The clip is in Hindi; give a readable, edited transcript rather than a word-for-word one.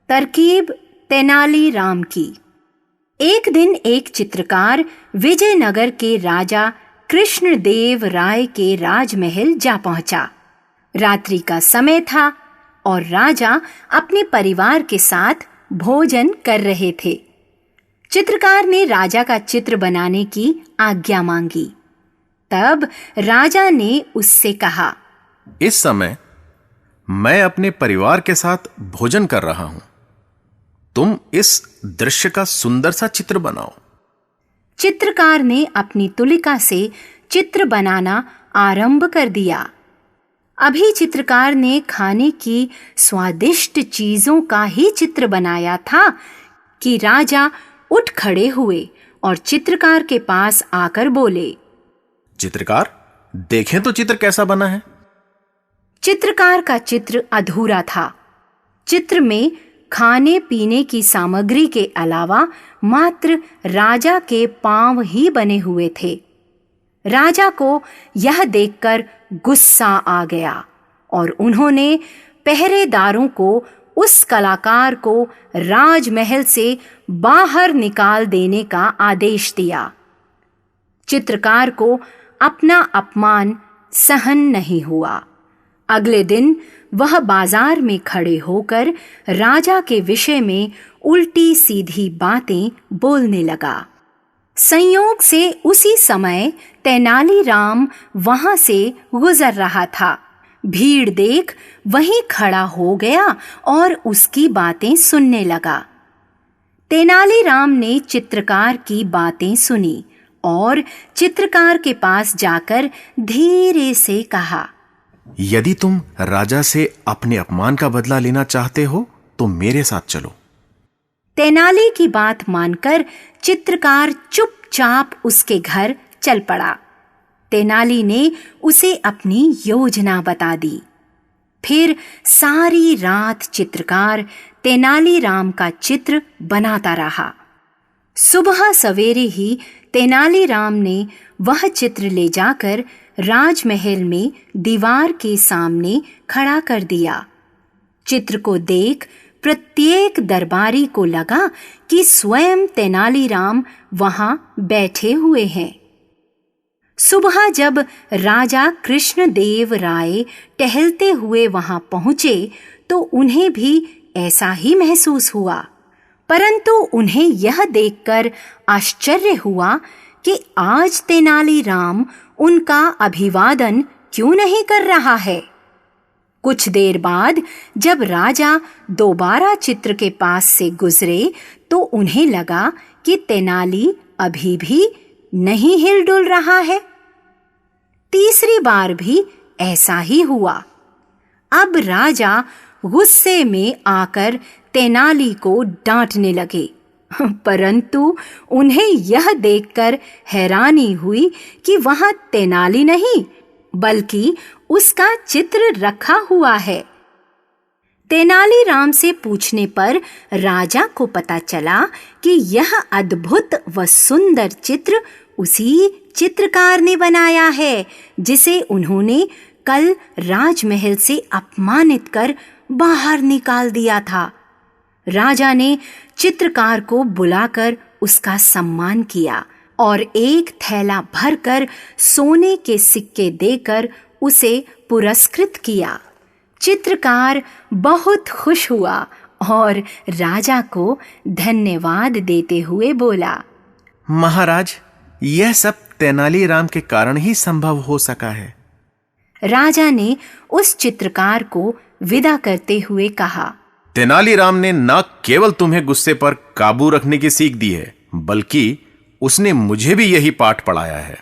तरकीब तेनाली राम की। एक दिन एक चित्रकार विजयनगर के राजा कृष्णदेव राय के राजमहल जा पहुंचा। रात्रि का समय था और राजा अपने परिवार के साथ भोजन कर रहे थे। चित्रकार ने राजा का चित्र बनाने की आज्ञा मांगी। तब राजा ने उससे कहा, इस समय मैं अपने परिवार के साथ भोजन कर रहा हूं। तुम इस दृश्य का सुंदर सा चित्र बनाओ। चित्रकार ने अपनी तुलिका से चित्र बनाना आरंभ कर दिया। अभी चित्रकार ने खाने की स्वादिष्ट चीजों का ही चित्र बनाया था कि राजा उठ खड़े हुए और चित्रकार के पास आकर बोले, चित्रकार, देखें तो चित्र कैसा बना है। चित्रकार का चित्र अधूरा था। चित्र में खाने पीने की सामग्री के अलावा मात्र राजा के पांव ही बने हुए थे। राजा को यह देखकर गुस्सा आ गया और उन्होंने पहरेदारों को उस कलाकार को राजमहल से बाहर निकाल देने का आदेश दिया। चित्रकार को अपना अपमान सहन नहीं हुआ। अगले दिन वह बाजार में खड़े होकर राजा के विषय में उल्टी सीधी बातें बोलने लगा। संयोग से उसी समय तेनालीराम वहां से गुजर रहा था। भीड़ देख वहीं खड़ा हो गया और उसकी बातें सुनने लगा। तेनालीराम ने चित्रकार की बातें सुनी और चित्रकार के पास जाकर धीरे से कहा, यदि तुम राजा से अपने अपमान का बदला लेना चाहते हो तो मेरे साथ चलो। तेनाली की बात मानकर चित्रकार चुपचाप उसके घर चल पड़ा। तेनाली ने उसे अपनी योजना बता दी। फिर सारी रात चित्रकार तेनालीराम का चित्र बनाता रहा। सुबह सवेरे ही तेनालीराम ने वह चित्र ले जाकर राजमहल में दीवार के सामने खड़ा कर दिया। चित्र को देख प्रत्येक दरबारी को लगा कि स्वयं तेनालीराम वहां बैठे हुए हैं। सुबह जब राजा कृष्णदेव राय टहलते हुए वहां पहुंचे तो उन्हें भी ऐसा ही महसूस हुआ, परंतु उन्हें यह देखकर आश्चर्य हुआ कि आज तेनालीराम उनका अभिवादन क्यों नहीं कर रहा है। कुछ देर बाद जब राजा दोबारा चित्र के पास से गुजरे तो उन्हें लगा कि तेनाली अभी भी नहीं हिलडुल रहा है। तीसरी बार भी ऐसा ही हुआ। अब राजा गुस्से में आकर तेनाली को डांटने लगे, परंतु उन्हें यह देखकर हैरानी हुई कि वहां तेनाली नहीं बल्कि उसका चित्र रखा हुआ है। तेनालीराम से पूछने पर राजा को पता चला कि यह अद्भुत व सुंदर चित्र उसी चित्रकार ने बनाया है जिसे उन्होंने कल राजमहल से अपमानित कर बाहर निकाल दिया था। राजा ने चित्रकार को बुलाकर उसका सम्मान किया और एक थैला भरकर सोने के सिक्के देकर उसे पुरस्कृत किया। चित्रकार बहुत खुश हुआ और राजा को धन्यवाद देते हुए बोला, महाराज, यह सब तेनालीराम के कारण ही संभव हो सका है। राजा ने उस चित्रकार को विदा करते हुए कहा, तेनालीराम ने न केवल तुम्हें गुस्से पर काबू रखने की सीख दी है, बल्कि उसने मुझे भी यही पाठ पढ़ाया है।